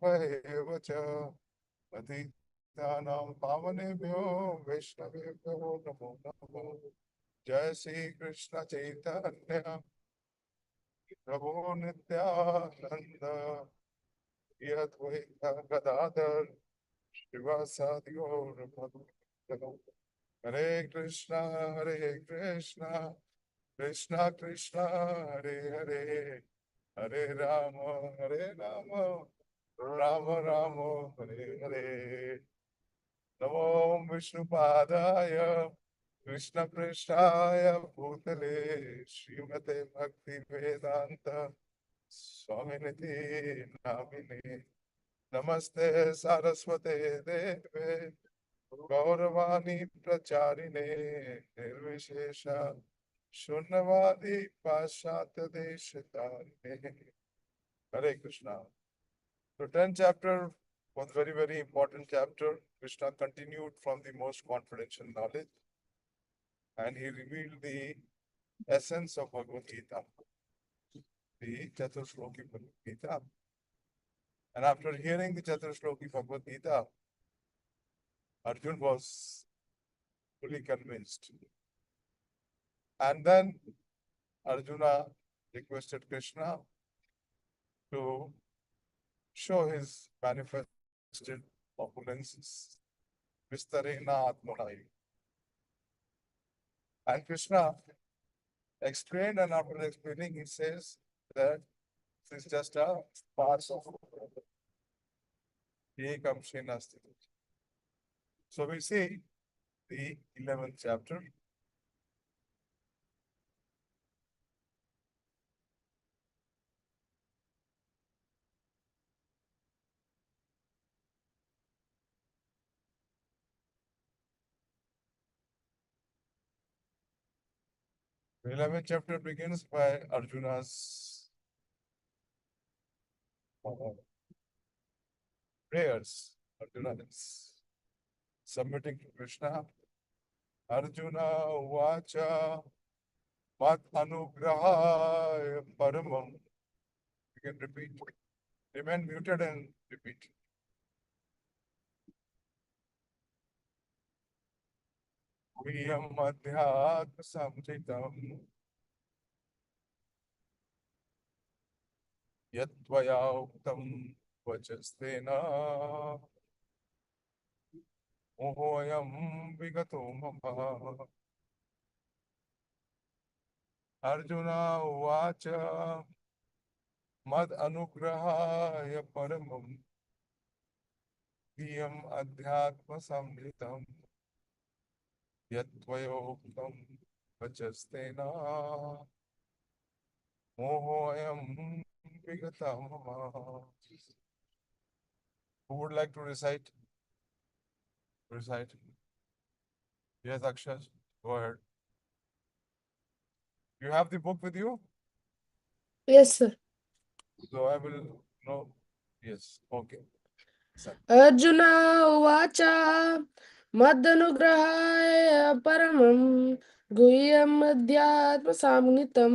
एव च पतितानां पावनेभ्यो वैष्णवेभ्यो नमो नमः। जय श्री कृष्ण चैतन्य प्रभु नित्यानंद श्री अद्वैत गदाधर श्रीवासादि गौर भक्तगण। हरे कृष्णा कृष्णा कृष्णा हरे हरे, हरे राम राम राम हरे हरे। नमो विष्णुपादाय कृष्ण पृष्ठाय भूतले श्रीमते भक्ति वेदांत स्वामिनिधि नामिने। नमस्ते सारस्वते देवे गौरवाणी प्रचारिणे निर्विशेष शून्यवादी पाश्चात्य देश तारिणे। हरे Krishna. So 10th chapter was very, very important chapter. Krishna continued from the most confidential knowledge and he revealed the essence of Bhagavad Gita, the Chaturshloki Bhagavad Gita. And after hearing the Chaturshloki Bhagavad Gita, Arjun was fully convinced. And then Arjuna requested Krishna to show his manifested opulences, Vistarena Atmanai. And Krishna explained, and after explaining, he says that this is just a part of Ekam Shenasti. So we see the 11th chapter. The 11th chapter begins by Arjuna's prayers. Arjuna is submitting to Krishna. Arjuna Vacha Mat Anugrahaya Paramam. You can repeat. Remain muted and repeat. Viyam Adhyatma Samritam Yatvaya Uktam Vachastena Mohoyam Vigato Mama. Arjuna Vacha Mad Anugrahaya Paramam Viyam Adhyatma Samritam Yatvayoktam Vachastena Mohoyam Vigata Mama. Who would like to recite? Recite. Yes, Akshay, go ahead. You have the book with you? Yes, sir. So I will know. Yes, okay. Arjuna उवाच मदनुग्रहाय परमं गुह्यमध्यात्मसाम्नितं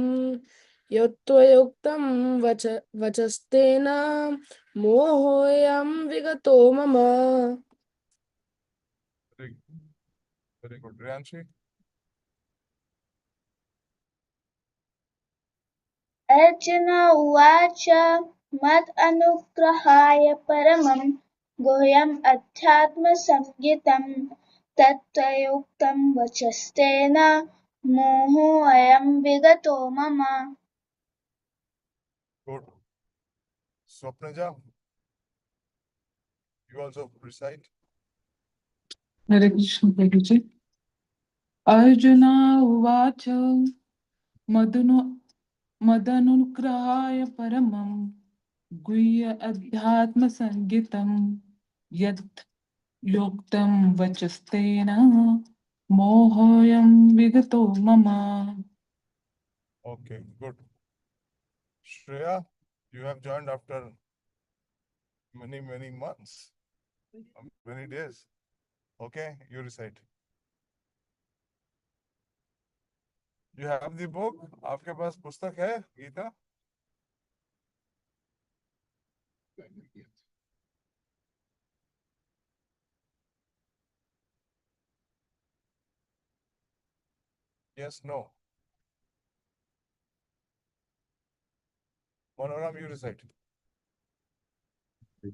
यत्त्वयोक्तं वचस्तेन मोहोऽयं विगतो मम। Very good. Riyanshi? Arjun उवाच मदनुग्रहाय परमं गुह्यम् अध्यात्मसंज्ञितं तत्त्वयोक्तं वचस्तेन मोहोऽयं विगतो मम। Good. Swapnaja, you also recite. Hare Krishna, Prabhuji. Arjuna uvacha madanugrahaya paramam guhya adhyatma sangitam yat yoktam vachastena mohoyam vigato mama. Okay, good. Shreya, you have joined after many, many months, many days. Okay, you recite. You have the book? आपके पास पुस्तक है Gita? Yes, no. Manoram, you recite.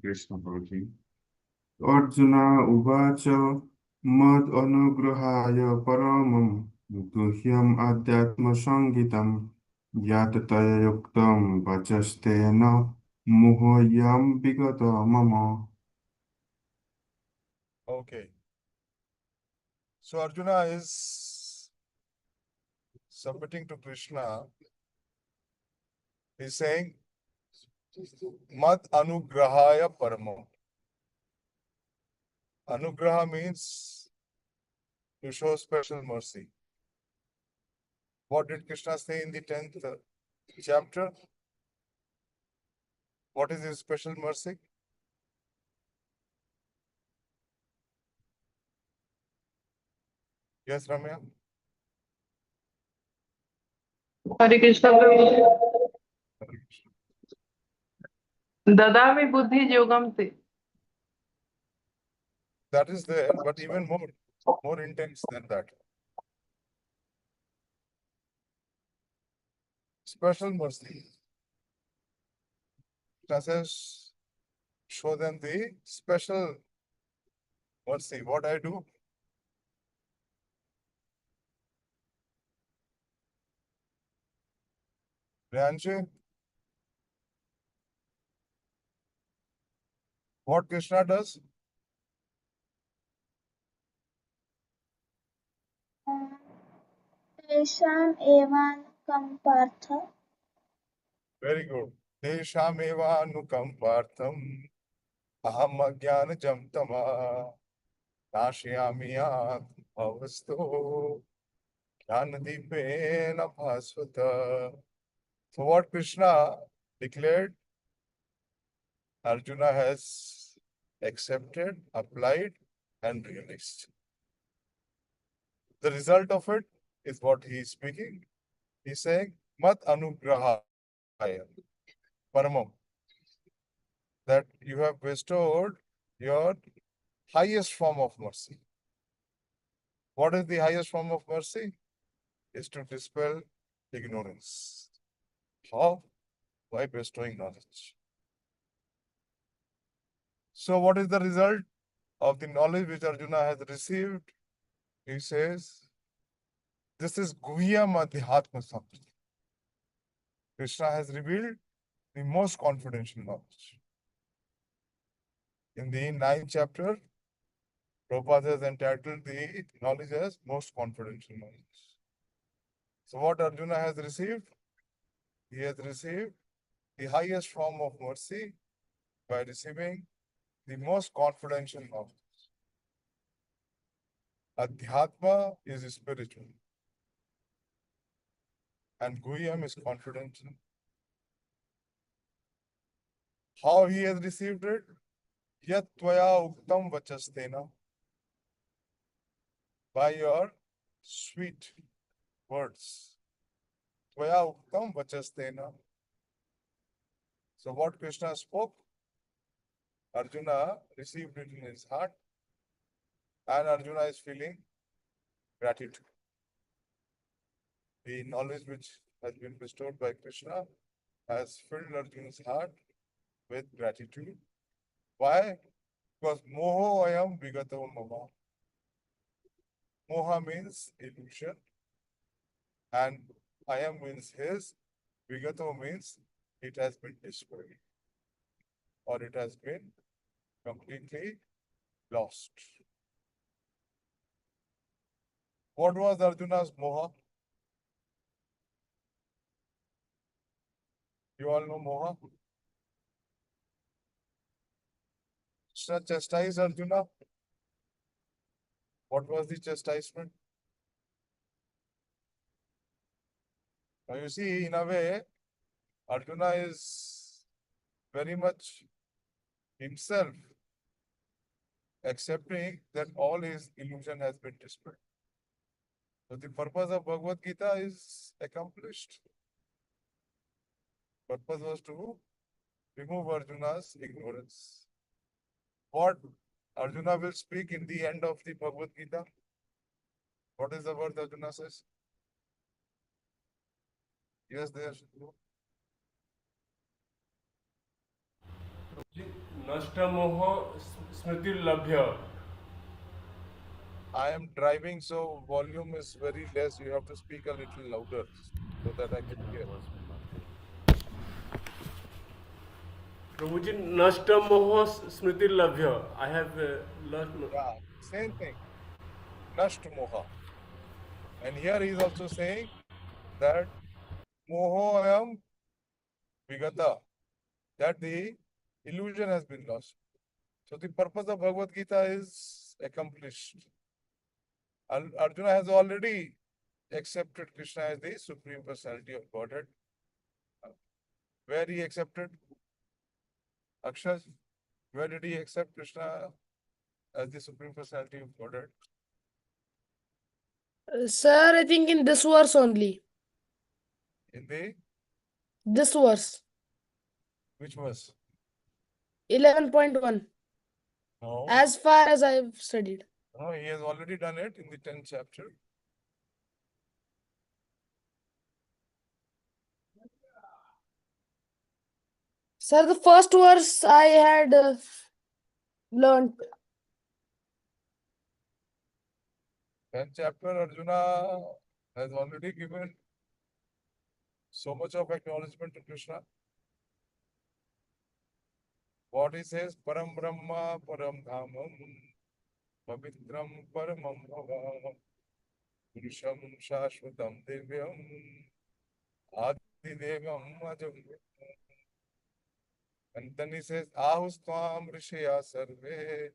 Krishna Prabhuji. Arjuna Uvacha Mad Anugrahaya Paramam Guhyam Adhyatma Sangitam Yatataya Yuktam Vachastena Muhoyam Vigata Mama. Okay. So Arjuna is submitting to Krishna. He's saying, Mad Anugrahaya Paramam. Anugraha means to show special mercy. What did Krishna say in the 10th chapter? What is his special mercy? Yes, Ramya? हरे कृष्ण प्रभु ददामि बुद्धि योगम ते That is there, but even more intense than that. Special mercy. Krishna says, show them the special mercy. What I do? Priyanshi, what Krishna does? तेषाम् एवानुकं Partha Very good. Teshameva anukampartham aham ajnanajam tama nashyamiyat avasto jnanadipena bhasvata. So what Krishna declared, Arjuna has accepted, applied, and realized. The result of it is what he is speaking. He is saying, Mat anugrahaya paramam. That you have bestowed your highest form of mercy. What is the highest form of mercy? Is to dispel ignorance. How? By bestowing knowledge. So what is the result of the knowledge which Arjuna has received? He says, this is Guhyam Adhyatma Sampriti. Krishna has revealed the most confidential knowledge. In the 9th chapter, Prabhupada has entitled the knowledge as most confidential knowledge. So what Arjuna has received? He has received the highest form of mercy by receiving the most confidential knowledge. Adhyatma is spiritual and Guhyam is confidential. How he has received it? Yat tvaya uktam vachastena. By your sweet words. Tvaya uktam vachastena. So what Krishna spoke, Arjuna received it in his heart, and Arjuna is feeling gratitude. The knowledge which has been bestowed by Krishna has filled Arjuna's heart with gratitude. Why? Because moho ayam vigato mama. Moha means illusion, and ayam means his. Vigato means it has been destroyed, or it has been completely lost. What was Arjuna's moha? You all know moha? Krishna chastised Arjuna. What was the chastisement? Now you see, in a way, Arjuna is very much himself accepting that all his illusion has been dispelled. So the purpose of Bhagavad Gita is accomplished. Purpose was to remove Arjuna's ignorance. What Arjuna will speak in the end of the Bhagavad Gita? What is the word Arjuna says? Yes, there should be. नष्टमोह स्मृतिर्लभ्य. I am driving, so volume is very less. You have to speak a little louder so that I can hear. Prabhuji नष्टमोह स्मृतिर्लभ्य. I have lost. Yeah, same thing. Nasht moha. And here he is also saying that mohoyam vigata, that the illusion has been lost. So the purpose of Bhagavad Gita is accomplished. Arjuna has already accepted Krishna as the Supreme Personality of Godhead. Where he accepted? Akshas, where did he accept Krishna as the Supreme Personality of Godhead? Sir, I think in this verse only. In the This verse, which verse? 11.1. No, As far as I've studied. no, he has already done it in the 10th chapter. Sir, the first verse I had learnt. 10th chapter, Arjuna has already given so much of acknowledgement to Krishna. What he says, Param Brahma, Param Dhamam, Pavitram Paramam Bhavam, Purusham Shashvatam Divyam, Adi Devam Ajam. And then he says, Ahustvam Rishya Sarve,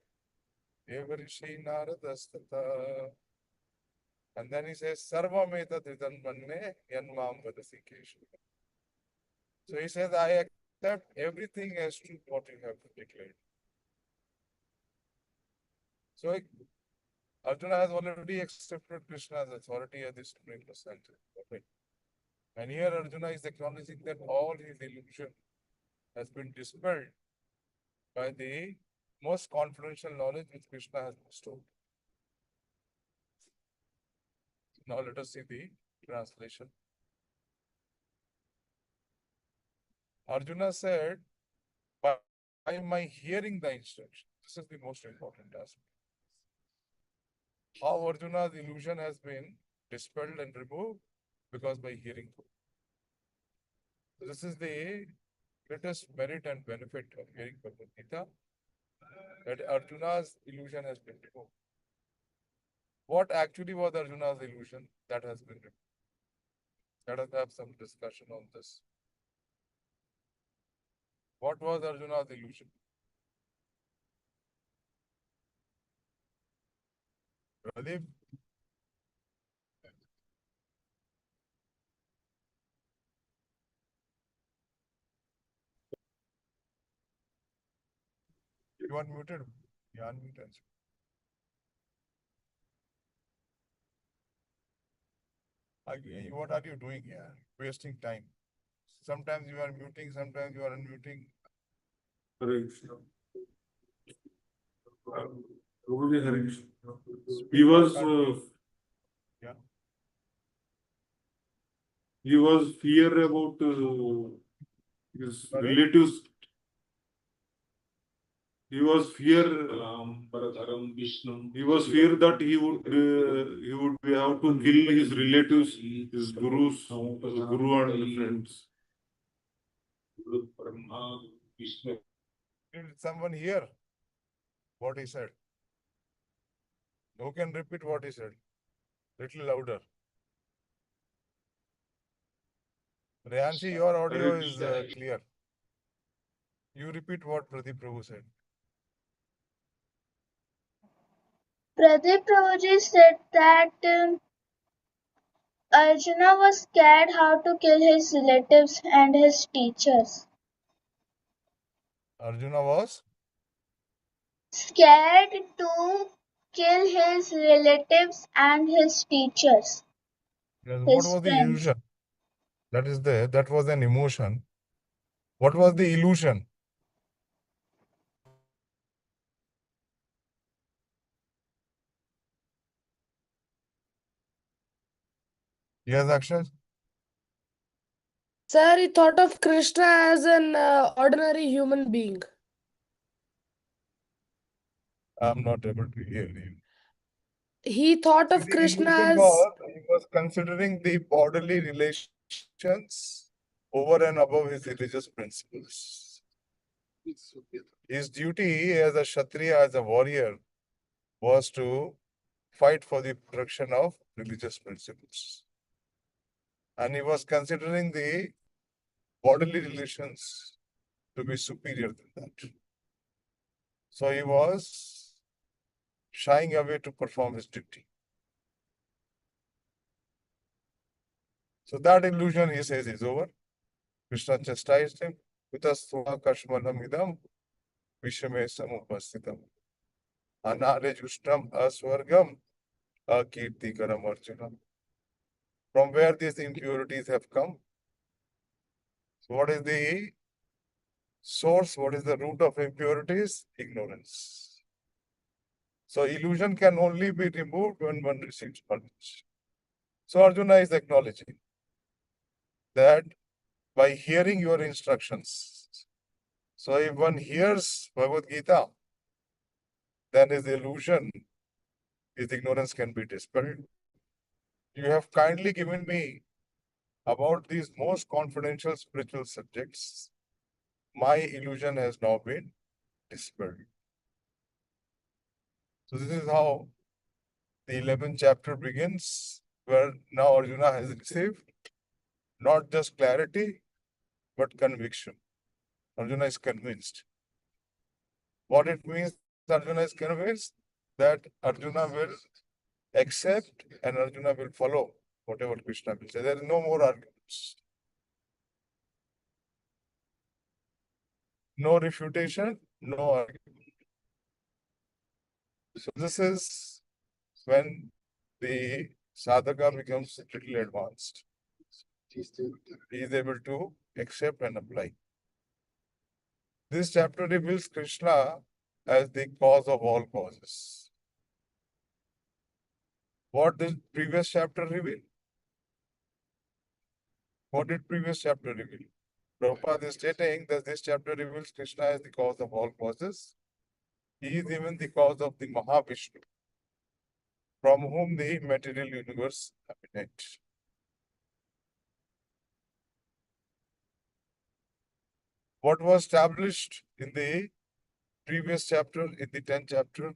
Eva Rishi Naradastata. And then he says, Sarvameta Tritanmanne Yanmam Vadasi Keshu. So he says, I accept everything as true what you have declared. So Arjuna has already accepted Krishna's authority as the Supreme Personality. Okay. And here Arjuna is acknowledging that all his illusion has been dispelled by the most confidential knowledge which Krishna has bestowed. Now let us see the translation. Arjuna said, by my hearing the instruction, this is the most important aspect. How Arjuna's illusion has been dispelled and removed? Because by hearing. This is the greatest merit and benefit of hearing Bhagavad Gita, that Arjuna's illusion has been removed. What actually was Arjuna's illusion that has been removed? Let us have some discussion on this. What was Arjuna's illusion? Pradeep? You are muted. You are unmuted. What are you doing here? Wasting time. Sometimes you are muting, sometimes you are unmuting. Hare Krishna. Prabhuji, Hare Krishna. He was Yeah. he was fear about his Sorry? relatives. He was fear. He was fear that he would have to kill his relatives, his gurus, his guru and friends. Did someone hear what he said? Who can repeat what he said? Little louder. Rehanshi, your audio is clear. You repeat what Pradeep Prabhu said. Pradeep Prabhuji said that Arjuna was scared how to kill his relatives and his teachers. Arjuna was? Scared to kill his relatives and his teachers. Yes. His What was the friends. illusion? That was an emotion. What was the illusion? Yes, Akshay? Sir, he thought of Krishna as an ordinary human being. I'm not able to hear you. He thought See, of the Krishna illusion as he was considering the bodily relations over and above his religious principles. His duty as a Kshatriya, as a warrior, was to fight for the protection of religious principles. And he was considering the bodily relations to be superior than that. So he was shying away to perform his duty. So that illusion, he says, is over. Krishna chastised him with a swa kashmanam idam vishame samupasthitam anare jushtam aswargam akirtikaram arjuna. From where these impurities have come? So what is the source? What is the root of impurities? Ignorance. So illusion can only be removed when one receives knowledge. So Arjuna is acknowledging that by hearing your instructions. So if one hears Bhagavad Gita, then his illusion, his ignorance can be dispelled. You have kindly given me about these most confidential spiritual subjects. My illusion has now been dispelled. So this is how the 11th chapter begins, where now Arjuna has received not just clarity, but conviction. Arjuna is convinced. What it means, Arjuna is convinced that Arjuna will accept and Arjuna will follow whatever Krishna will say. There is no more arguments. No refutation, no argument. So this is when the sadhaka becomes a little advanced. He is able to accept and apply. This chapter reveals Krishna as the cause of all causes. What did previous chapter reveal? What did previous chapter reveal? Prabhupada is stating that this chapter reveals Krishna as the cause of all causes. He is even the cause of the Mahavishnu, from whom the material universe emanates. What was established in the previous chapter, in the 10th chapter,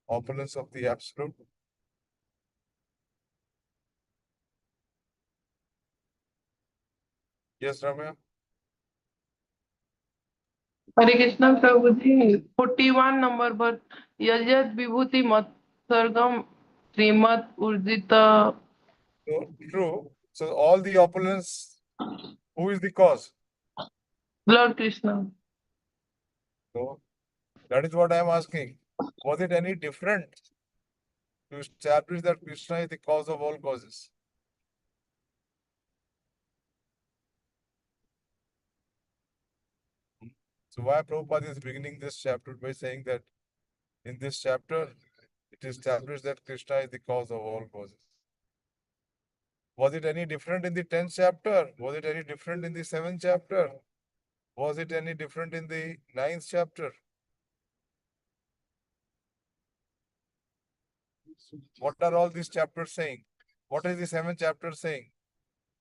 opulence of the Absolute? Yes, Ramya? Hare Krishna Prabhu ji 41 number पर यजत विभूति मत सर्गम श्रीमद ऊर्जित So, true. So, all the opulence, who is the cause? Lord Krishna So, that is what I am asking. Was it any different to establish that Krishna is the cause of all causes? So why Prabhupada is beginning this chapter by saying that in this chapter, it is established that Krishna is the cause of all causes. Was it any different in the 10th chapter? Was it any different in the 7th chapter? Was it any different in the 9th chapter? What are all these chapters saying? What is the 7th chapter saying?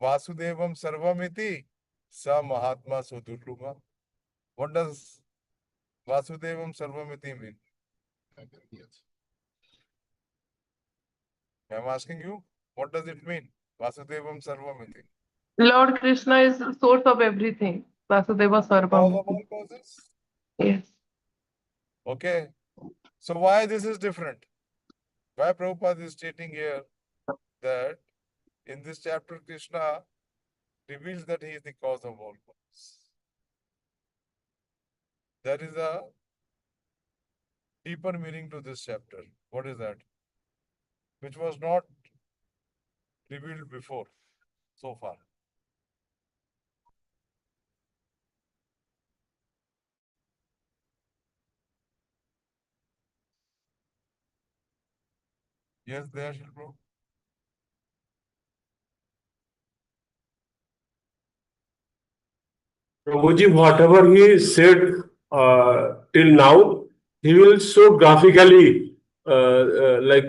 Vasudevam Sarvamiti Sa Mahatma Sudurluma. What does Vasudevam Sarvamiti mean? I am asking you, what does it mean? Vasudevam Sarvamiti. Lord Krishna is source of everything Vasudev Cause of सर्वम all causes? Yes Okay. So why this is different? Why Prabhupada is stating here that in this chapter Krishna reveals that he is the cause of all causes. There is a deeper meaning to this chapter. What is that? Which was not revealed before so far. Yes, there, Shilpa. Prabhuji, whatever he said till now, he will show graphically like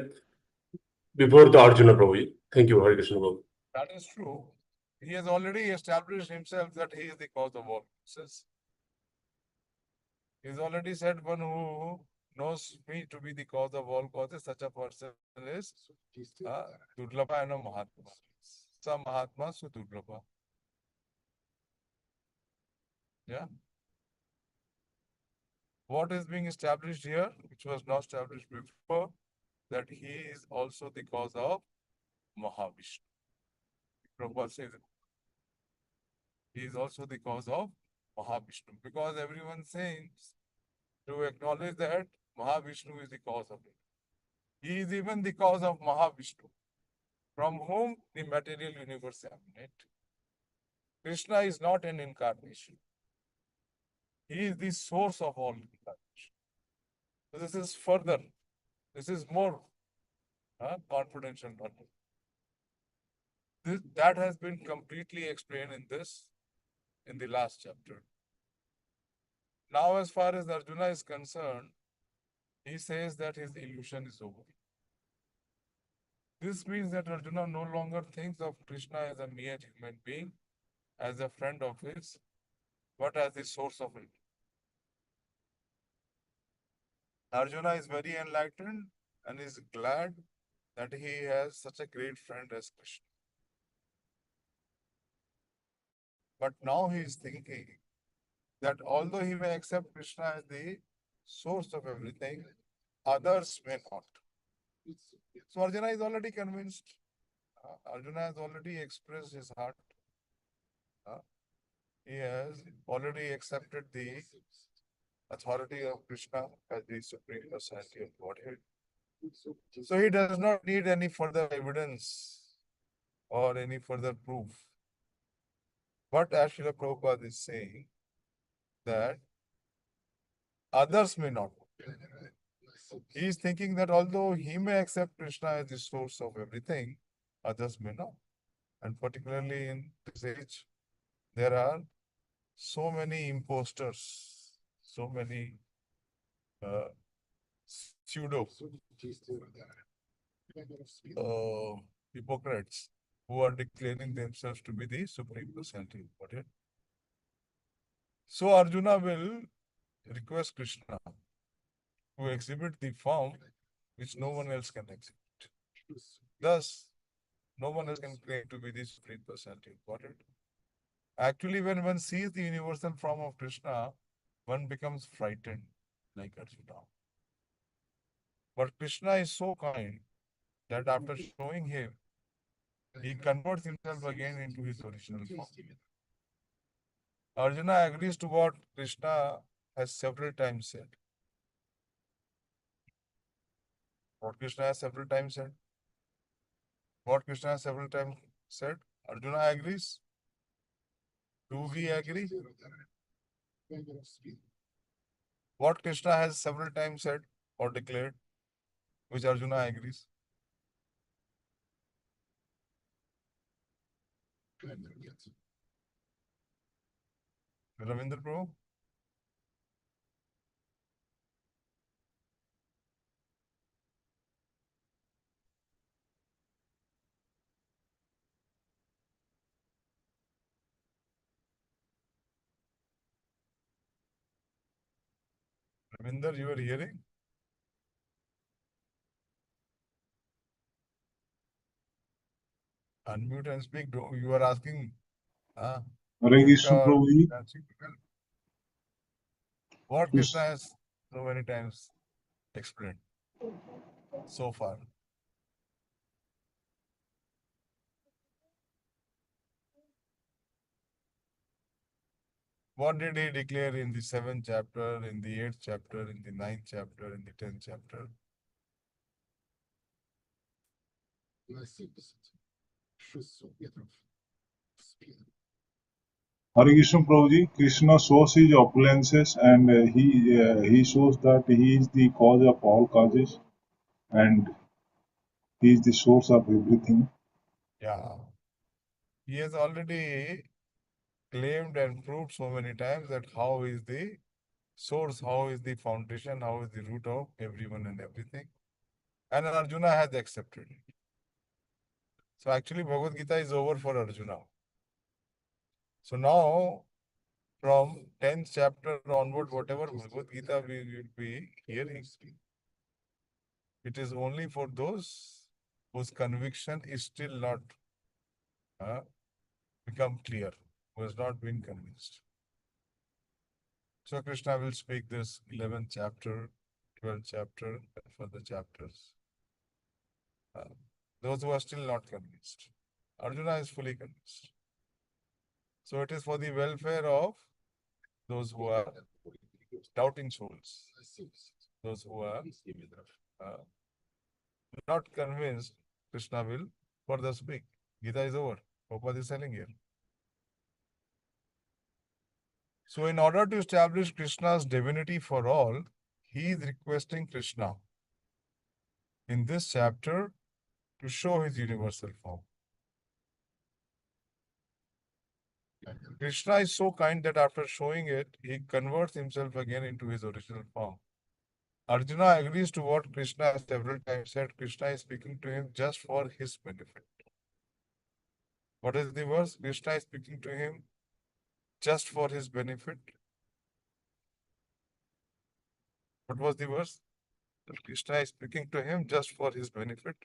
before the Arjuna Prabhuji. Thank you, Hare Krishna Prabhu. That is true. He has already established himself that he is the cause of all causes. He's already said, one who knows me to be the cause of all causes, such a person is Durlabha and a Mahatma. Sa Mahatma Su Durlabha. Yeah. What is being established here, which was not established before, that he is also the cause of Mahavishnu. Prabhupada says it. He is also the cause of Mahavishnu, because everyone saying to acknowledge that Mahavishnu is the cause of it. He is even the cause of Mahavishnu, from whom the material universe emanates. Krishna is not an incarnation. He is the source of all incarnation. So this is further, this is more confidential knowledge. That has been completely explained in the last chapter. Now, as far as Arjuna is concerned, he says that his illusion is over. This means that Arjuna no longer thinks of Krishna as a mere human being, as a friend of his, but as the source of it. Arjuna is very enlightened and is glad that he has such a great friend as Krishna. But now he is thinking that although he may accept Krishna as the source of everything, others may not. So Arjuna is already convinced. Arjuna has already expressed his heart. He has already accepted the authority of Krishna as the Supreme Personality of Godhead. So he does not need any further evidence or any further proof. But as Srila Prabhupada is saying, that others may not. He is thinking that although he may accept Krishna as the source of everything, others may not. And particularly in this age, there are so many imposters, so many pseudo hypocrites who are declaring themselves to be the Supreme Personality of Godhead. So Arjuna will request Krishna to exhibit the form which no one else can exhibit. Thus, no one else can claim to be the Supreme Personality of Godhead. Actually, when one sees the universal form of Krishna, one becomes frightened like Arjuna. But Krishna is so kind that after showing him, he converts himself again into his original form. Arjuna agrees to what Krishna has several times said. What Krishna has several times said? What Krishna has several times said? Arjuna agrees. Do we agree? What Krishna has several times said or declared, which Arjuna agrees? Ravindra Prabhu? Ravinder, you are hearing? Unmute and speak. You are asking. Hare Krishna Prabhuji. What Krishna has so many times explained so far. What did he declare in the 7th chapter, in the 8th chapter, in the 9th chapter, in the 10th chapter? Hare Krishna Prabhuji, Krishna shows his opulences and he shows that he is the cause of all causes and he is the source of everything. Yeah. He has already claimed and proved so many times that how is the source, how is the foundation, how is the root of everyone and everything. And Arjuna has accepted it. So actually Bhagavad Gita is over for Arjuna. So now from 10th chapter onward, whatever Bhagavad Gita we will be hearing, it is only for those whose conviction is still not become clear, who has not been convinced. So Krishna will speak this 11th chapter, 12th chapter, and further chapters. Those who are still not convinced. Arjuna is fully convinced. So it is for the welfare of those who are doubting souls, those who are not convinced. Krishna will further speak. Gita is over. Prabhupada is telling here. So in order to establish Krishna's divinity for all, he is requesting Krishna in this chapter to show his universal form. Krishna is so kind that after showing it, he converts himself again into his original form. Arjuna agrees to what Krishna has several times said. Krishna is speaking to him just for his benefit. What is the verse? Krishna is speaking to him just for his benefit. What was the verse? That Krishna is speaking to him just for his benefit.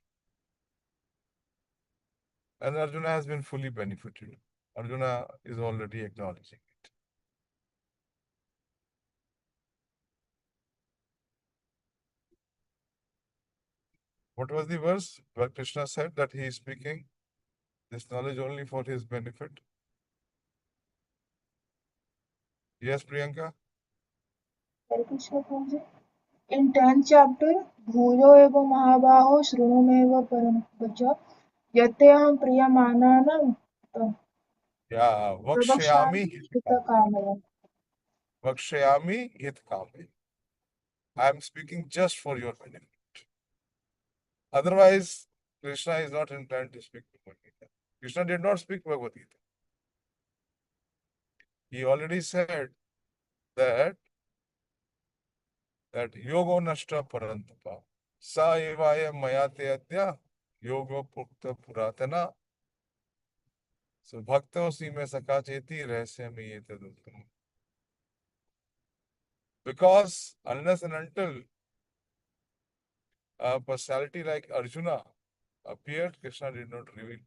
And Arjuna has been fully benefited. Arjuna is already acknowledging it. What was the verse where Krishna said that he is speaking this knowledge only for his benefit? Yes, Priyanka? Hare Krishna Prabhuji. In 10th chapter, Bhuyo eva mahabaho shrunumeva param vacha yatyaham priyamananam Yeah, prabhakshami hitakamaya. Vakshayami hit kame. I am speaking just for your benefit. Otherwise, Krishna is not inclined to speak Bhagavad Gita. Krishna did not speak Bhagavad Gita. He already said that yogo nashta parantapa sa evaya mayate adya yogo pukta puratana. So bhakta usi mein sakha cheti rahasya mein ye taduttam. Because unless and until a personality like Arjuna appeared, Krishna did not reveal.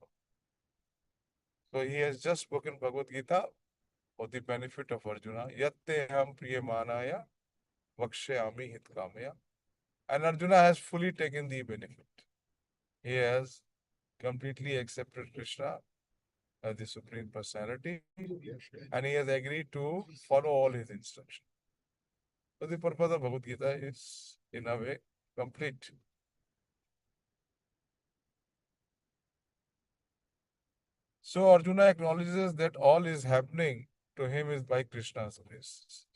So he has just spoken Bhagavad Gita for the benefit of Arjuna. Yatte ham priyamanaya vakshayami hitkamaya. And Arjuna has fully taken the benefit. He has completely accepted Krishna as the Supreme Personality and he has agreed to follow all his instructions. So the purpose of Bhagavad Gita is in a way complete. So Arjuna acknowledges that all is happening to him is by Krishna's grace.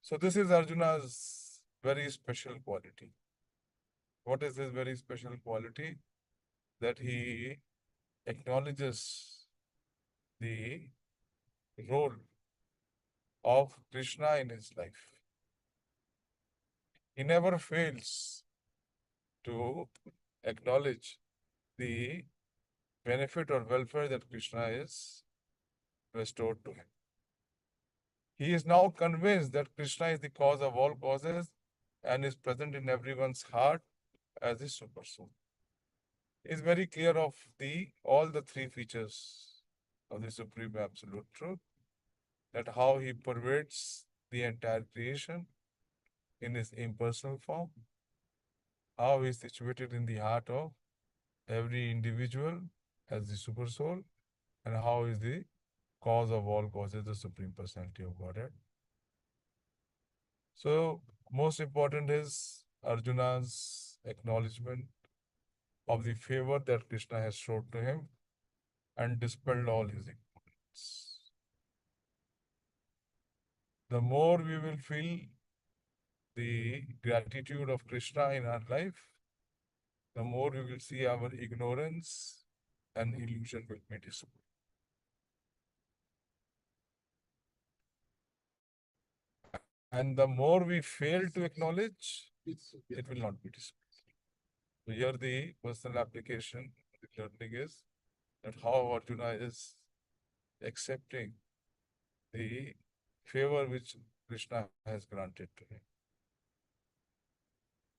So this is Arjuna's very special quality. What is his very special quality? That he acknowledges the role of Krishna in his life. He never fails to acknowledge the benefit or welfare that Krishna is restored to him. He is now convinced that Krishna is the cause of all causes and is present in everyone's heart as the super soul. He is very clear of all the three features of the Supreme Absolute Truth, that how he pervades the entire creation in his impersonal form, how he is situated in the heart of every individual as the super soul, and how is the cause of all causes, the Supreme Personality of Godhead. So, most important is Arjuna's acknowledgement of the favor that Krishna has shown to him and dispelled all his ignorance. The more we will feel the gratitude of Krishna in our life, the more we will see our ignorance and illusion will be dispelled. And the more we fail to acknowledge, it will not be displayed. So here the personal application, the learning is that how Arjuna is accepting the favor which Krishna has granted to him.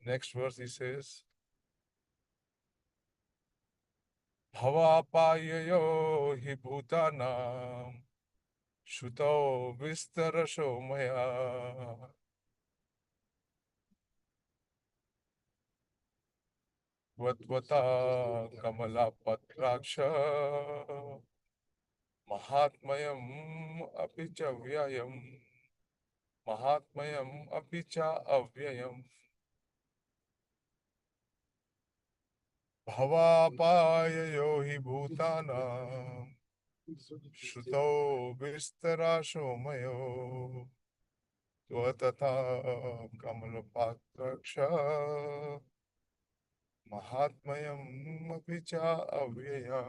Next verse he says, Bhavapayayo hi bhutanam Shutau vistarasho maya Vatvata kamala patraksha Mahatmayam apicha vyayam Mahatmayam apicha avyayam Bhavapayayo hi bhutanam Shutau vistarasho mayo Vatata kamalapatraksha Mahatmayam apicha avyaya.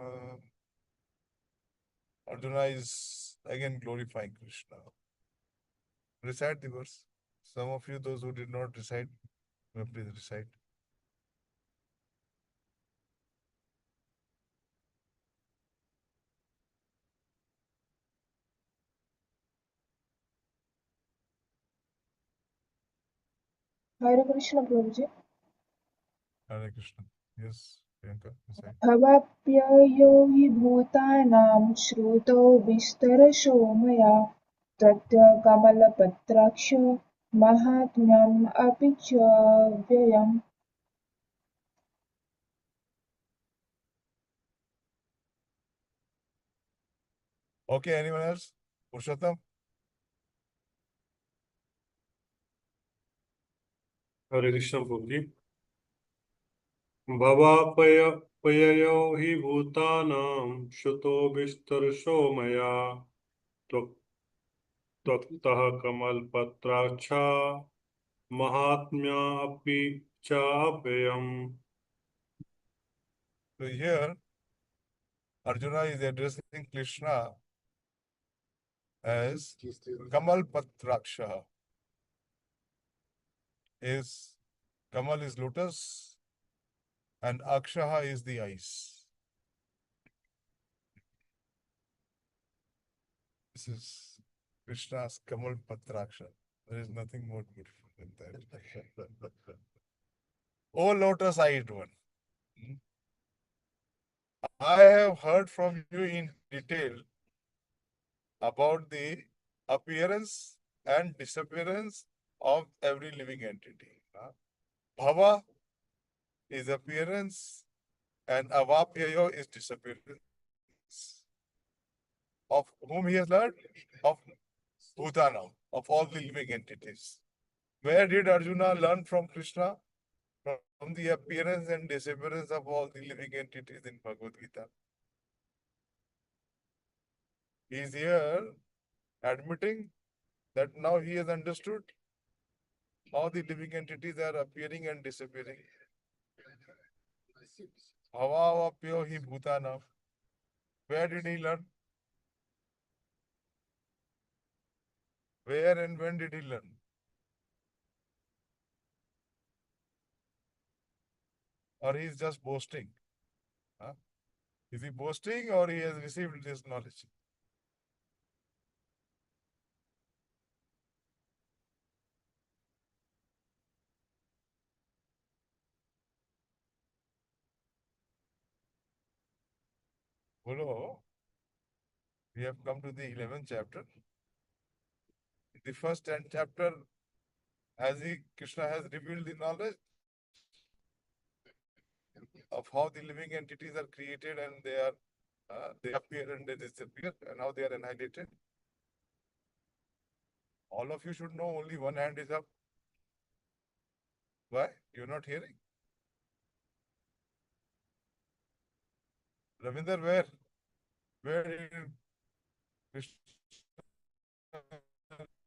Arjuna is again glorifying Krishna. Recite the verse. Some of you, those who did not recite, may please recite. Hare Krishna Prabhuji. Hare Krishna. Yes, Priyanka, recite. भवाप्ययो हि भूतानां श्रुतौ विस्तरशो मया तत्र कमलपत्राक्ष माहात्म्यम् अपि च व्ययम्. Okay, anyone else? Purushottam? Hare Krishna Prabhuji. भवापययो हि भूतानां श्रुतो विस्तरशो मया त्वत्तः कमलपत्राक्षा महात्म्यापि चाव्ययम्. So here, Arjuna is addressing Krishna as Kamal Patraksha. Is Kamal is lotus and Akshaha is the ice. This is Krishna's Kamal Patraksha. There is nothing more beautiful than that. Oh, lotus-eyed one. I have heard from you in detail about the appearance and disappearance of every living entity. Bhava is appearance and avapyayo is disappearance. Of whom he has learned? Of Bhutanam, of all the living entities. Where did Arjuna learn from Krishna? From the appearance and disappearance of all the living entities in Bhagavad Gita. He is here admitting that now he has understood how the living entities are appearing and disappearing. Bhavavapyo hi bhutanam. Where did he learn? Where and when did he learn? Or he is just boasting? Huh? Is he boasting or he has received this knowledge? Bolo, we have come to the 11th chapter. In the first 10 chapter, Krishna has revealed the knowledge of how the living entities are created and they appear and they disappear and how they are annihilated. All of you should know only one hand is up. Why? You're not hearing? Ravinder, where? Where did Krishna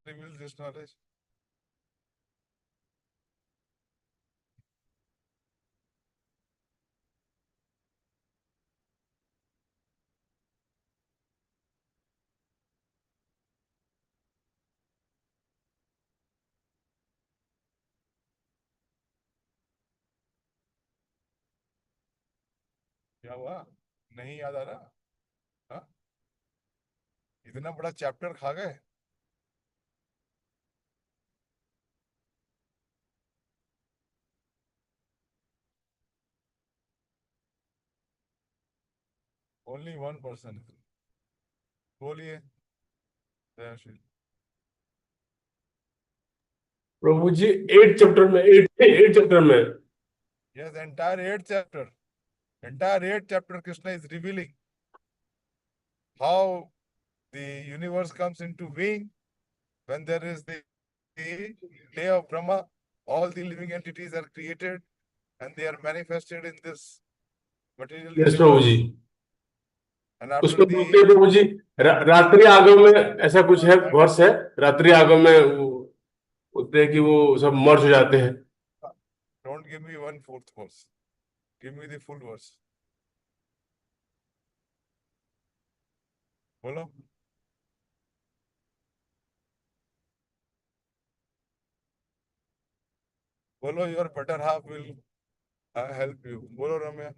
reveal this knowledge? क्या हुआ? नहीं याद आ रहा? हाँ? इतना बड़ा chapter खा गए? Only one person. बोलिए दयाशील। प्रभु जी 8 चैप्टर में 8 चैप्टर में Yes, entire 8th chapter. Entire 8th chapter, Krishna is revealing how the universe comes into being when there is the day of Brahma. All the living entities are created and they are manifested in this material yes Prabhu universe. Ji And after उसमें बोलते हैं the प्रभु जी रात्रि आगम में ऐसा कुछ है, वर्ष है रात्रि आगम में बोलते हैं कि वो सब मर्ज हो जाते हैं। don't give me 1/4 verse. Give me the full verse. बोलो। बोलो, your better half will help you. बोलो रम्या।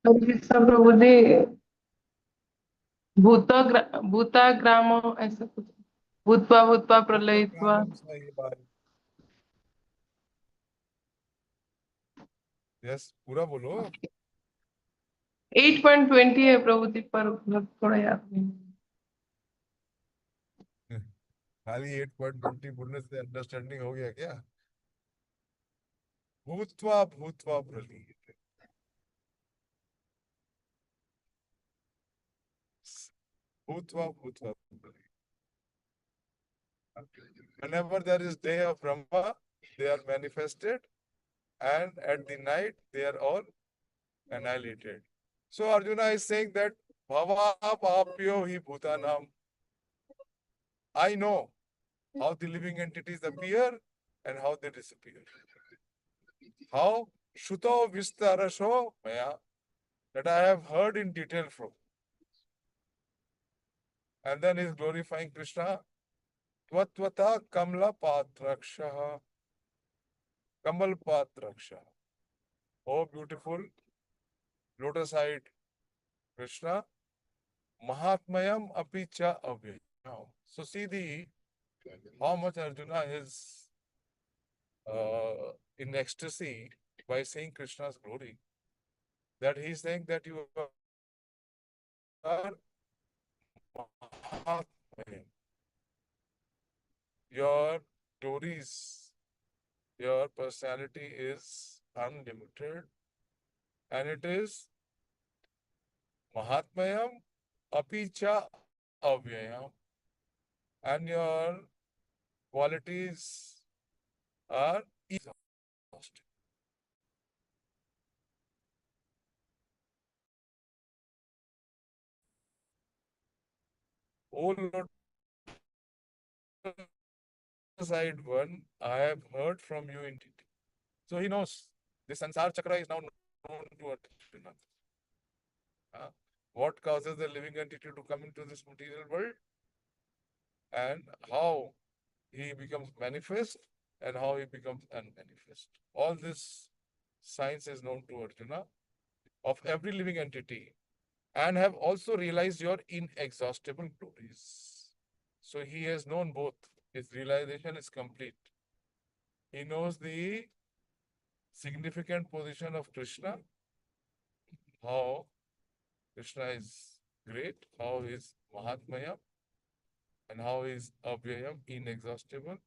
हरे कृष्ण प्रभु जी भूताग्राम ऐसा कुछ भूत्वा भूत्वा प्रलयित्वा यस पूरा बोलो। 8.20 है प्रभु जी, पर थोड़ा याद नहीं। खाली 8.20 बोलने से अंडरस्टैंडिंग हो गया क्या? भूत्वा भूत्वा प्रलयित। भूत्वा भूत्वा प्रलयित। Whenever there is day of Brahma, they are manifested, and at the night they are all annihilated. So Arjuna is saying that Bhava Papyo hi Bhutanam. I know how the living entities appear and how they disappear. How Shuto Vistarasho Maya, that I have heard in detail from. And then he's glorifying Krishna. Tvatvata Kamla Patraksha. Kamal Patraksha. Oh, beautiful lotus-eyed Krishna. Mahatmayam apicha avyayam. So see how much Arjuna is in ecstasy by saying Krishna's glory. That he is saying that you are Mahatmayam. Your glories, your personality is unlimited, and it is Mahatmayam apicha avyayam, and your qualities are exhausted. O lotus-eyed one, I have heard from you in detail. So he knows the Sansar Chakra is now known to Arjuna. What causes the living entity to come into this material world, and how he becomes manifest and how he becomes unmanifest. All this science is known to Arjuna of every living entity, and have also realized your inexhaustible glories. So he has known both. His realization is complete. He knows the significant position of Krishna, how Krishna is great, how he is Mahatmaya, and how he is Avyayam, inexhaustible.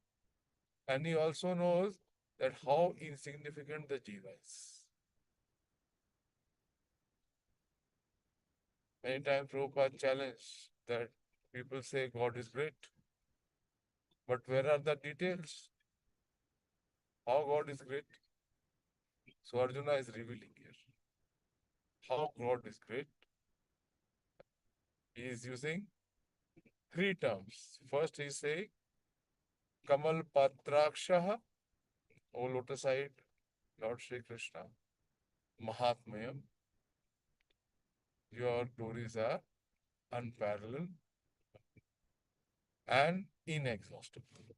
And he also knows that how insignificant the Jiva is. Many times Prabhupada challenged that people say God is great, but where are the details? How God is great? So Arjuna is revealing here how God is great. He is using 3 terms. First, he is saying Kamal Patrakshaha, O lotus-eyed Lord Shri Krishna, Mahatmayam. Your glories are unparalleled and inexhaustible.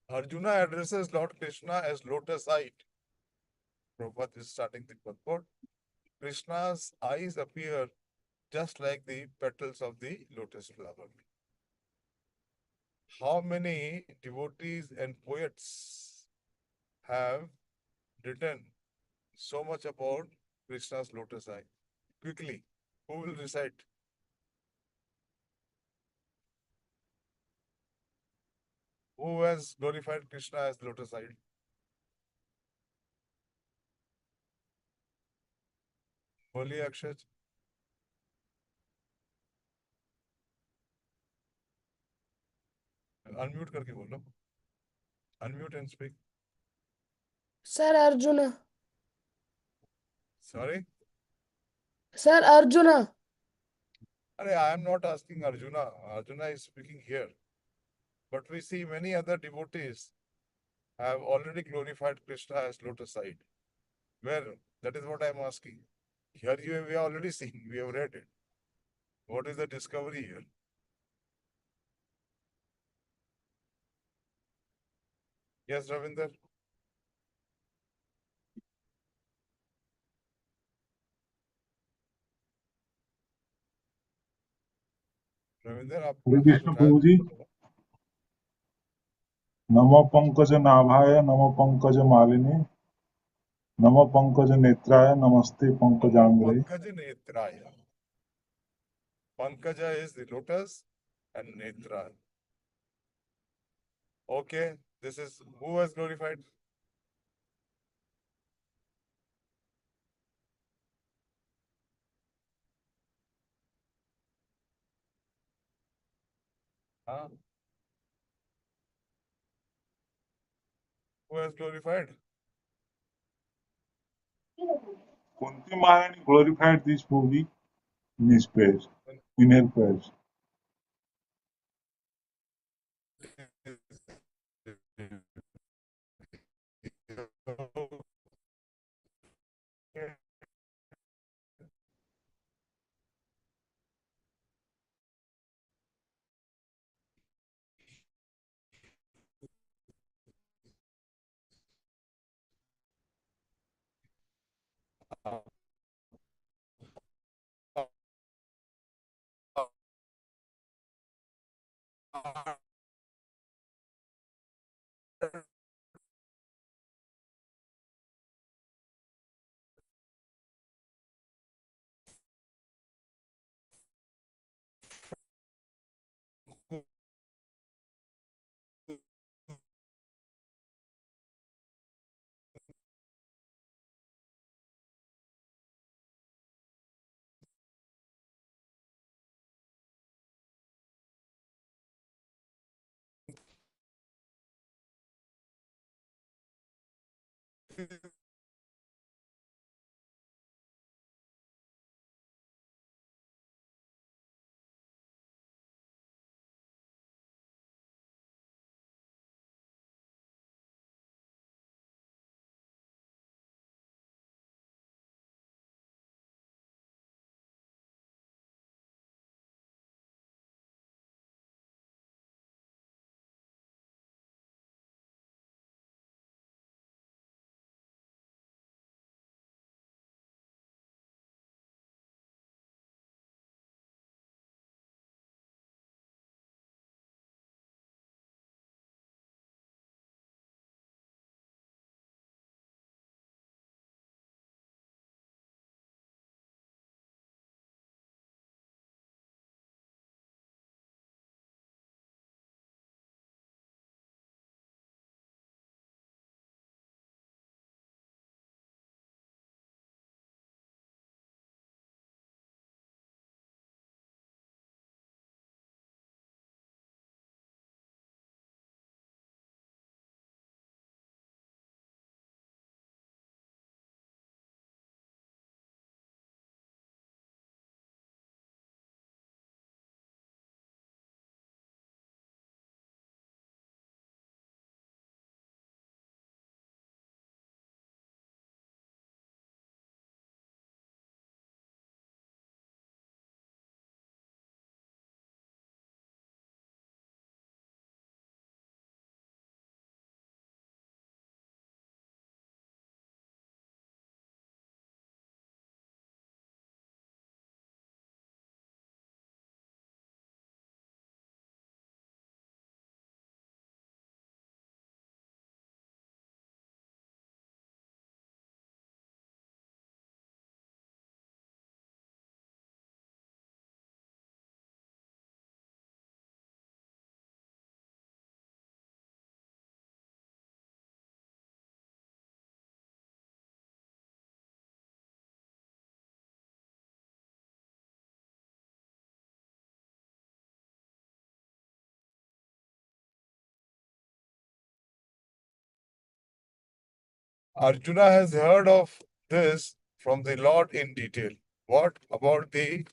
Arjuna addresses Lord Krishna as lotus-eyed. Prabhupada is starting the purport. Krishna's eyes appear just like the petals of the lotus flower. How many devotees and poets have written so much about Krishna's lotus eye? Quickly, who will recite? Who has glorified Krishna as lotus eyed? बोलिए Akshay. Unmute करके बोलो. Unmute and speak. Sir Arjuna. Sorry? Sir Arjuna. I am not asking Arjuna. Arjuna is speaking here. But we see many other devotees have already glorified Krishna as lotus eyed. Where? That is what I am asking. Here we have already seen, we have read it. What is the discovery here? Yes, Ravinder. Ravinder, आप हरे हाथ कृष्ण उठाया प्रभु जी, तो नमो पंकज नाभाय, नमो पंकज मालिनी, नमो पंकज नेत्राय, नमस्ते नमो पंकजांग्रे. Pankaj नेत्राय. Pankaja is the lotus and Netra. Okay, this is who was glorified? Huh? Who has glorified? Kunti Maharani glorified this movie in his prayers, in her prayers. Arjuna has heard of this from the Lord in detail. What about the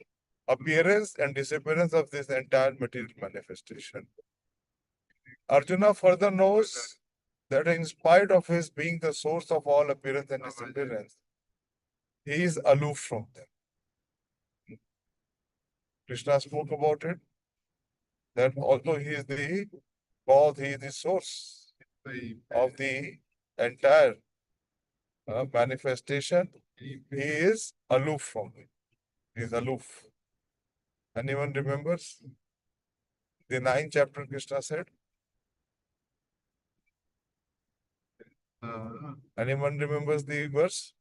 appearance and disappearance of this entire material manifestation? Arjuna further knows that in spite of his being the source of all appearance and disappearance, he is aloof from them. Krishna spoke about it, that although he is the cause, he is the source of the entire manifestation, he is aloof from it. He is aloof. Anyone remembers? The 9th chapter, Krishna said. Anyone remembers the verse?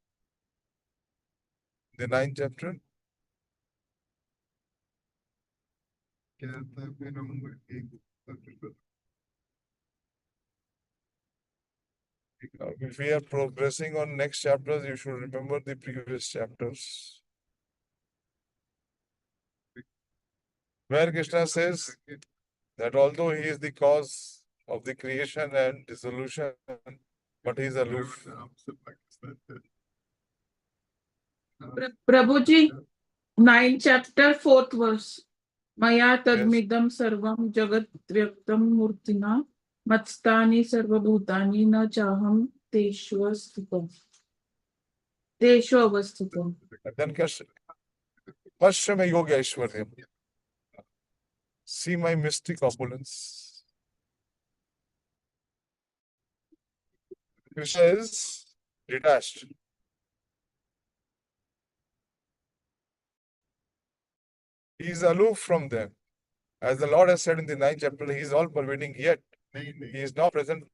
The 9th chapter? If we are progressing on next chapters, you should remember the previous chapters. Where Krishna says that although he is the cause of the creation and dissolution, but he is aloof. Prabhuji, 9 chapter 4th verse. Maya tadmidam sarvam jagat vyaktam murtina matstani sarvabhutani na chaham teshu avasthitam. Teshu avasthitam. Then Pashyame Yoga Aishwaryam. See my mystic opulence. Krishna is detached. He is aloof from them. As the Lord has said in the 9th chapter, he is all pervading, yet he is not present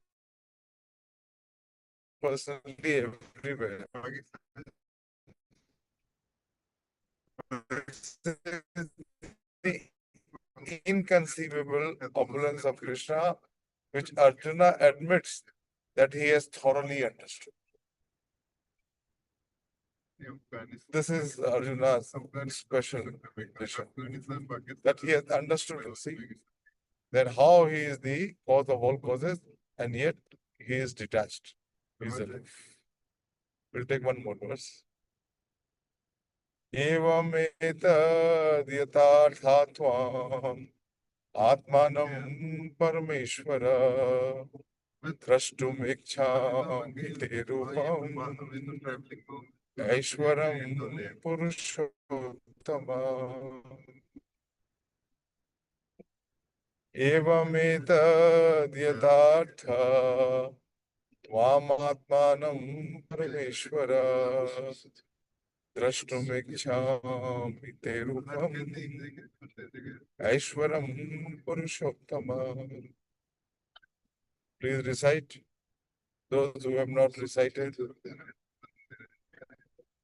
personally everywhere. The inconceivable opulence of Krishna, which Arjuna admits that he has thoroughly understood. This is Arjuna's special mission, that he has understood, see, that how he is the cause of all causes, and yet he is detached. He is aloof. We'll take one more verse. Evam etad yatathatvam atmanam parameshvara drashtum ikchami te rupam aishwaram purushottama. Evam etad yatatha tvamatmanam parameshvara drashtumikshami te rupam aishwaram purushottama. Please recite. Those who have not recited,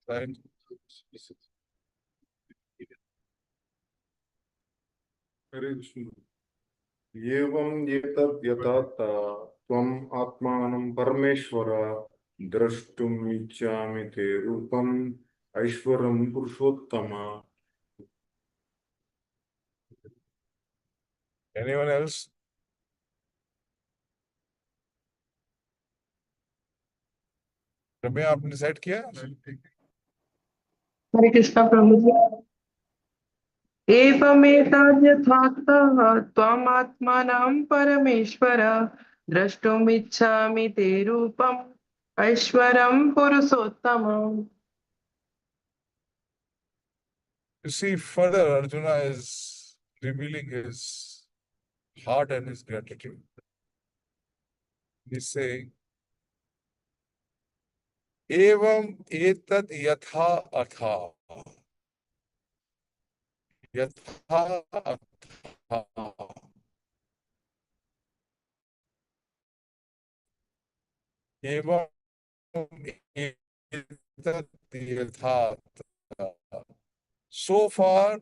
right? Hare Krishna. Evam yetat yatat tvam atmanam parameshvara drashtum ichchami te rupam aishwaram purushottama. Anyone else? रम्या आपने decide किया? Hare Krishna Prabhuji. एवमेतद्यथार्थः त्वमात्मानं परमेश्वर द्रष्टुमिच्छामि ते रूपम् ऐश्वरं पुरुषोत्तमम्. You see, further Arjuna is revealing his heart and his gratitude. He's saying, Evam etad yatha atha. Yatha atha. Evam etad yatha atha. So far,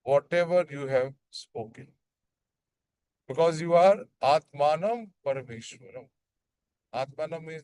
whatever you have spoken, because you are Atmanam Parameshwaram. Atmanam is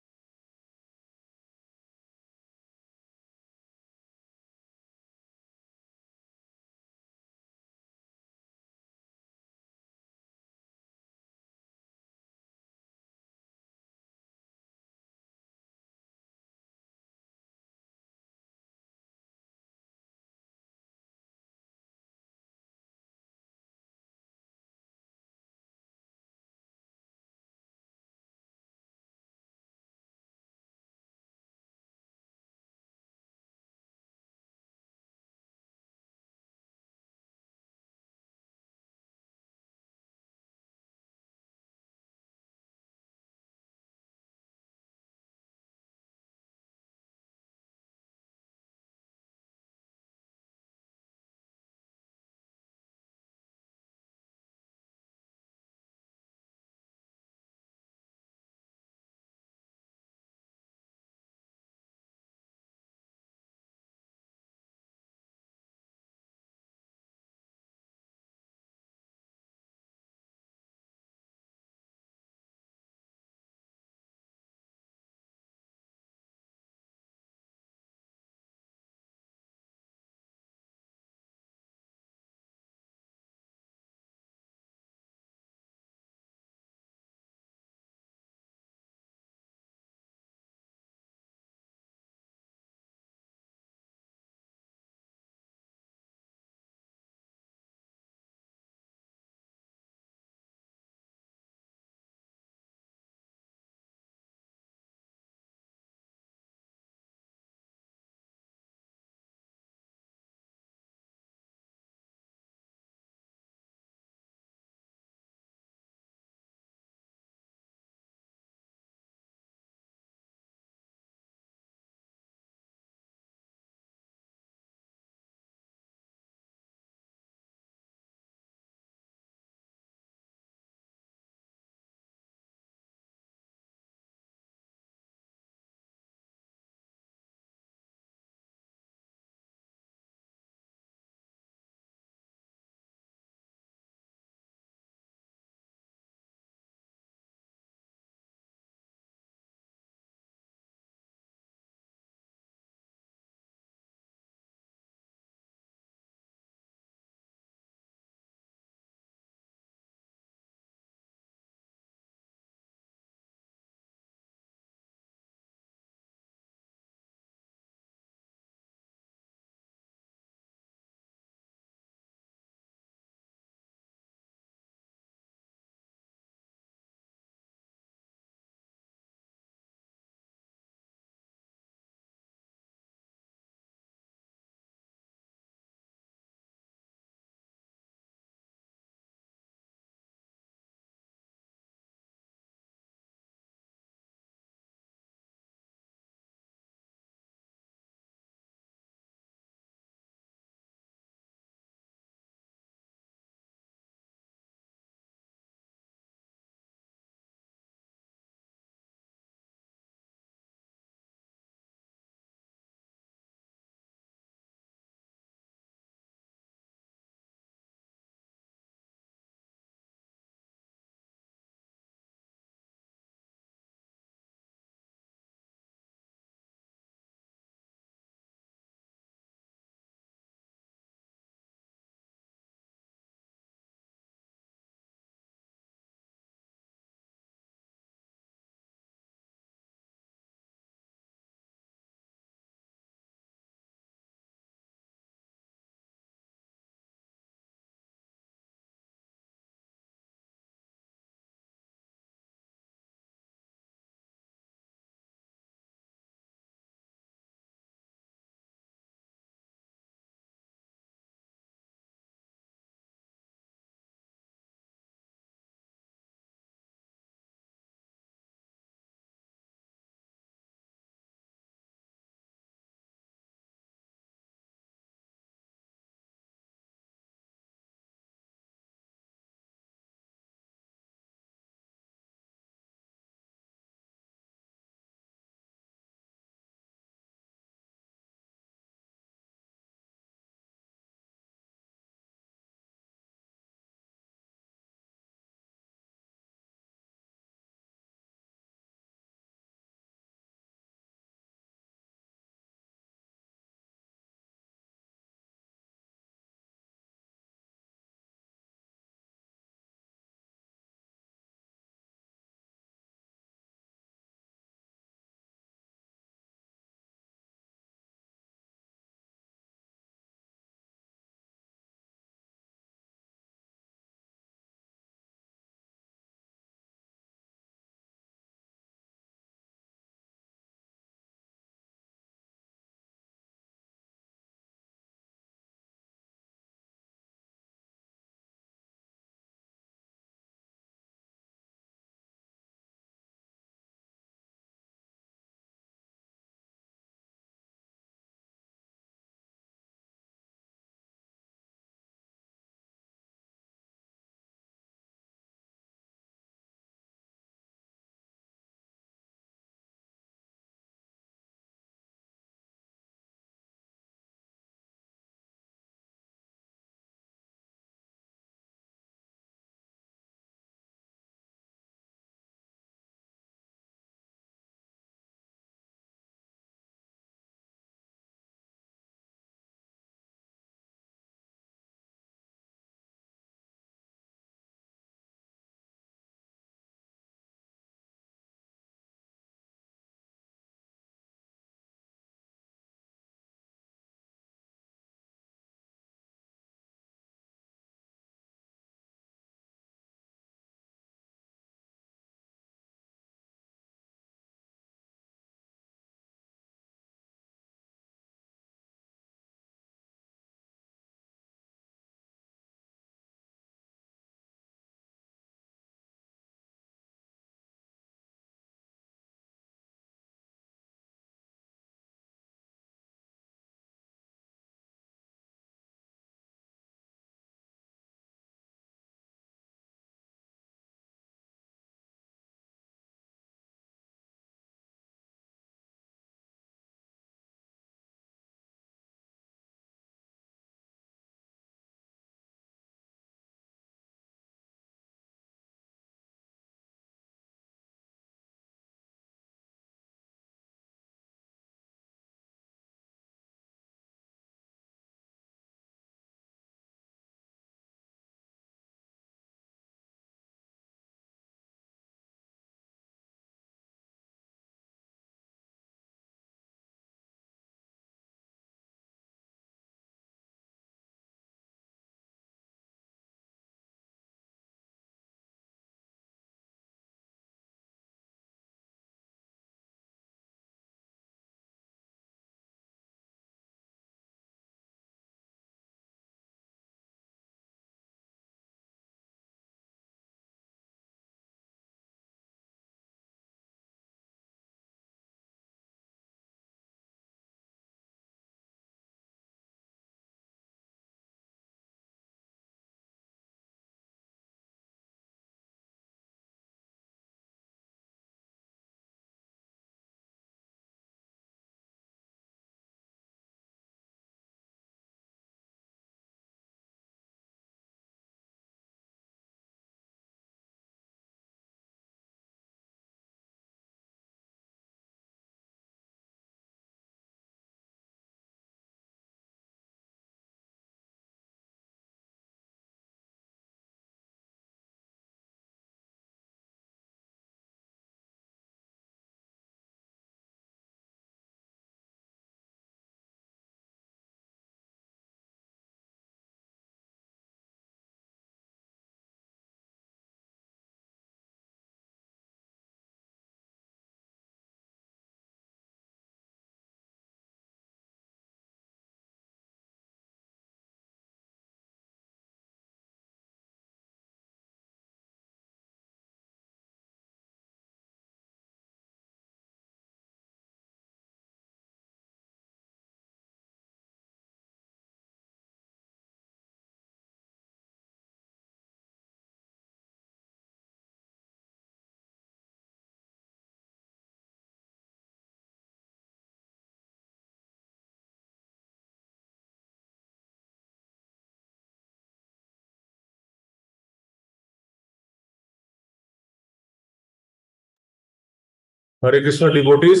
Hare Krishna devotees,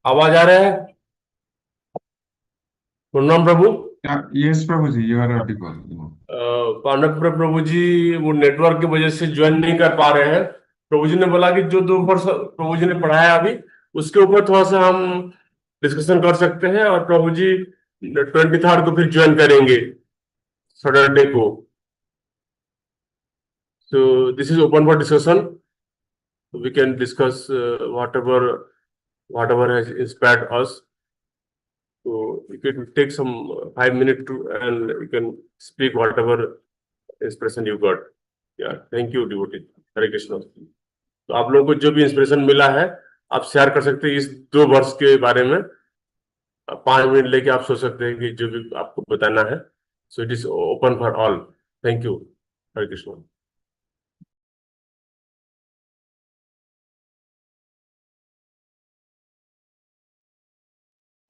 आवाज आ रहा है? प्रणाम प्रभु। Yes, Prabhuji, you are audible. Pandav प्रभु जी वो network की वजह से join नहीं कर पा रहे हैं। प्रभु जी ने बोला कि जो 2 वर्ष प्रभु जी ने पढ़ाया अभी उसके ऊपर थोड़ा सा हम डिस्कशन कर सकते हैं, और प्रभु जी 23rd को फिर ज्वाइन करेंगे सैटरडे को। So this is open for discussion, we can discuss whatever has inspired us. So you can take some 5 minutes to, and you can speak whatever inspiration you got. Yeah, thank you devotee. हरे कृष्ण। तो आप लोगों को जो भी inspiration मिला है आप share कर सकते हैं इस 2 वर्ष के बारे में। 5 मिनट लेके आप सोच सकते हैं कि जो भी आपको बताना है। So it is open for all. Thank you. Hare Krishna.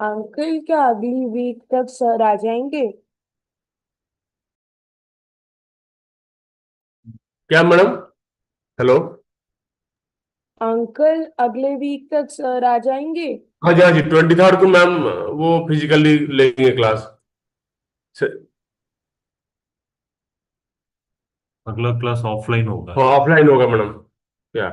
Uncle क्या अगली वीक तक सर आ जाएंगे? क्या मैडम? हेलो अंकल अगले वीक तक सर आ जाएंगे? हाँ जी 23rd को मैम वो फिजिकली लेंगे क्लास। अगला क्लास ऑफलाइन होगा। हाँ ऑफलाइन होगा मैडम। क्या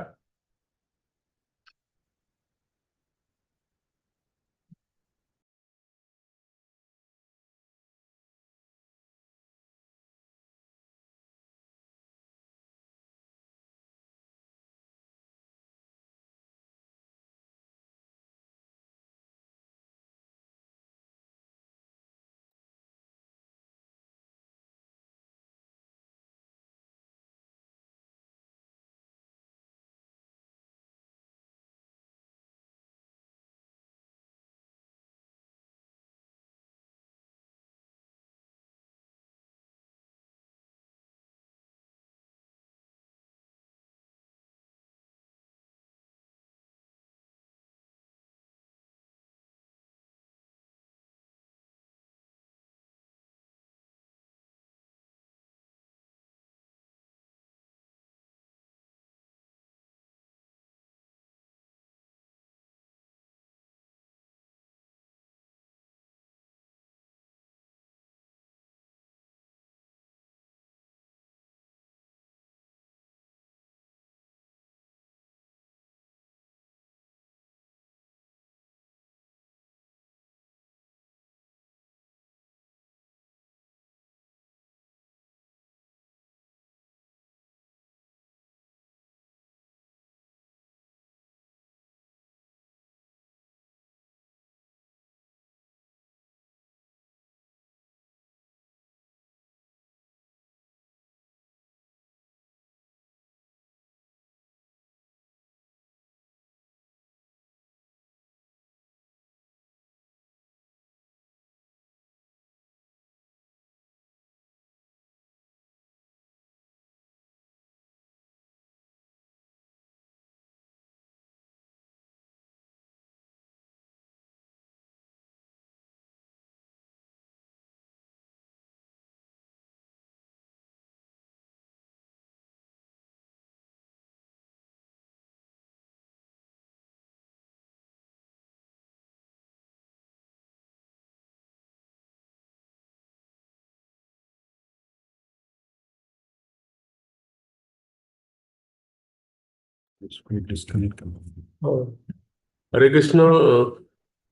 हरे कृष्ण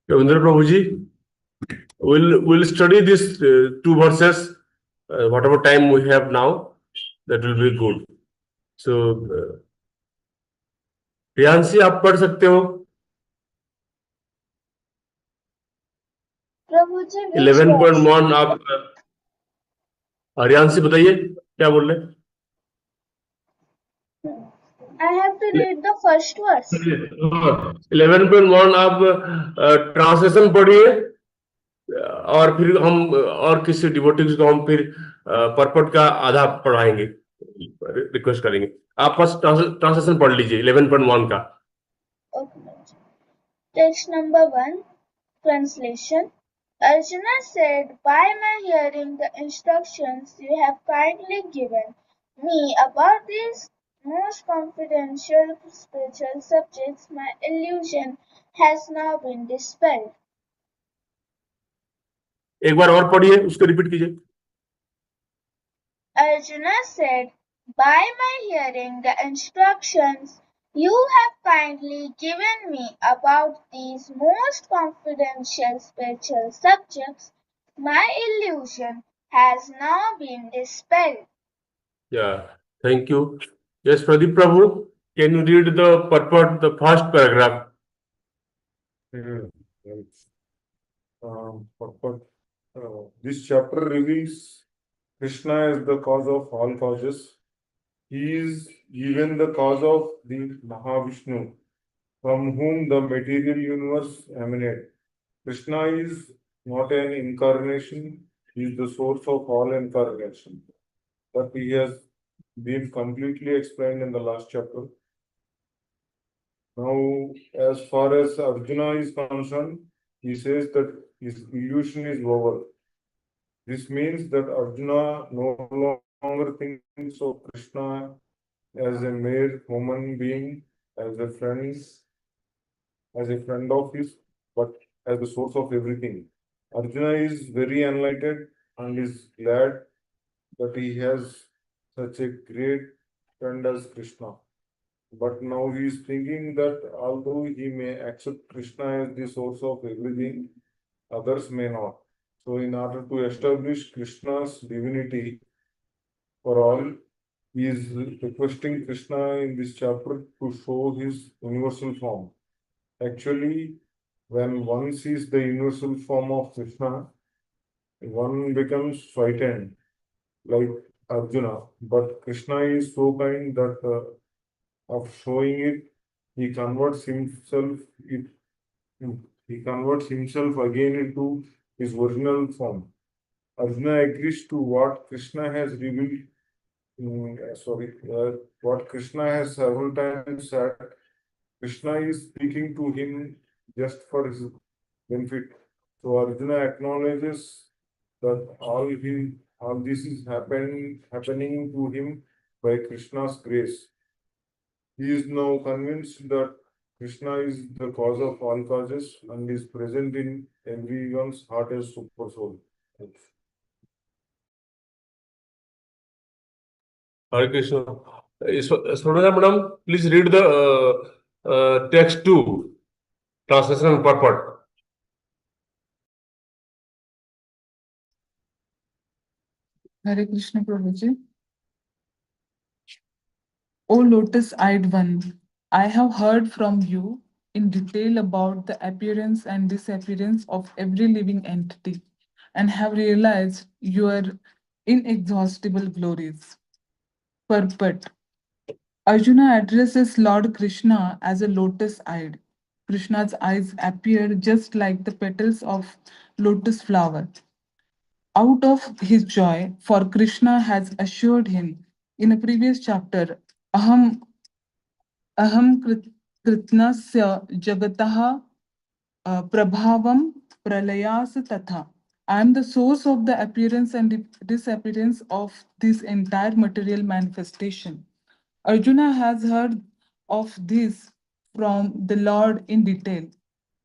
रविंद्र प्रभु जी। We'll study this 2 verses whatever time we have now, that will be good. So Priyanshi आप पढ़ सकते हो। प्रभु जी 11.1 आप हरियांशी बताइए क्या बोल रहे? I have to read the first verse. 11.1 आप ट्रांसलेशन पढ़िए, और फिर हम और किसी डिवोटीज को हम फिर परपट का आधा पढ़ाएंगे, रिक्वेस्ट करेंगे। आप बस ट्रांसलेशन पढ़ लीजिए 11.1 का। Okay. Text number 1. Translation. Arjuna said, by my hearing the instructions you have kindly given me about this most confidential spiritual subjects, my illusion has now been dispelled. एक बार और पढ़िए, उसको रिपीट कीजिए. Arjuna said, "By my hearing the instructions you have kindly given me about these most confidential spiritual subjects, my illusion has now been dispelled." Yeah, thank you. Yes, Pradeep Prabhu, can you read the purport, the first paragraph? Purport. This chapter reveals Krishna as the cause of all causes. He is even the cause of the Mahavishnu, from whom the material universe emanates. Krishna is not an incarnation, he is the source of all incarnation. That he has been completely explained in the last chapter. Now, as far as Arjuna is concerned, he says that his illusion is over. This means that Arjuna no longer thinks of Krishna as a mere human being, as a friend of his, but as the source of everything. Arjuna is very enlightened and is glad that he has such a great friend as Krishna. But now he is thinking that although he may accept Krishna as the source of everything, others may not. So in order to establish Krishna's divinity for all, he is requesting Krishna in this chapter to show his universal form. Actually, when one sees the universal form of Krishna, one becomes frightened, like Arjuna. But Krishna is so kind that of showing it, he converts himself again into his original form. Arjuna agrees to what Krishna has revealed. What Krishna has several times said. Krishna is speaking to him just for his benefit. So Arjuna acknowledges that all this is happening to him by Krishna's grace. He is now convinced that Krishna is the cause of all causes and is present in everyone's heart as super soul. Hare Krishna. Swarnada madam, please read the text 2, translation and purport. Hare Krishna Prabhuji. O lotus-eyed one, I have heard from you in detail about the appearance and disappearance of every living entity and have realized your inexhaustible glories. Purport. Arjuna addresses Lord Krishna as a lotus-eyed. Krishna's eyes appear just like the petals of lotus flower. Out of his joy, for Krishna has assured him in a previous chapter, Aham Kritnasya Jagataha Prabhavam Pralayas Tatha. I am the source of the appearance and disappearance of this entire material manifestation. Arjuna has heard of this from the Lord in detail.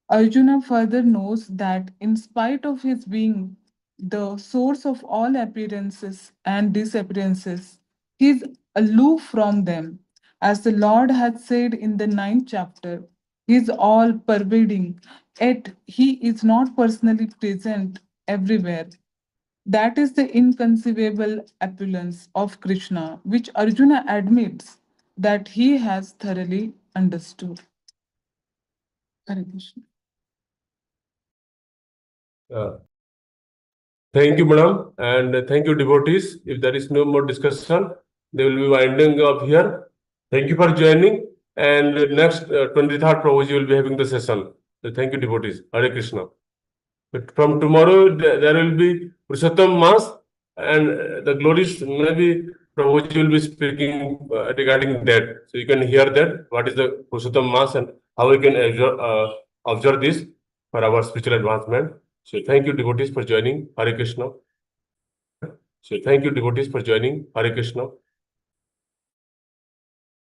Arjuna further knows that in spite of his being the source of all appearances and disappearances, he is aloof from them. As the Lord had said in the 9th chapter, he is all pervading, yet he is not personally present everywhere. That is the inconceivable opulence of Krishna, which Arjuna admits that he has thoroughly understood. Hare Krishna. Thank you, madam, and thank you, devotees. If there is no more discussion, they will be winding up here. Thank you for joining. And next 23rd Prabhuji will be having the session. So thank you, devotees. Hare Krishna. But from tomorrow, there will be Purushottam Mass, and the glories, maybe Prabhuji will be speaking regarding that. So you can hear that, what is the Purushottam Mass and how we can observe this for our spiritual advancement. So thank you, devotees, for joining. Hare Krishna. So thank you, devotees, for joining. Hare Krishna.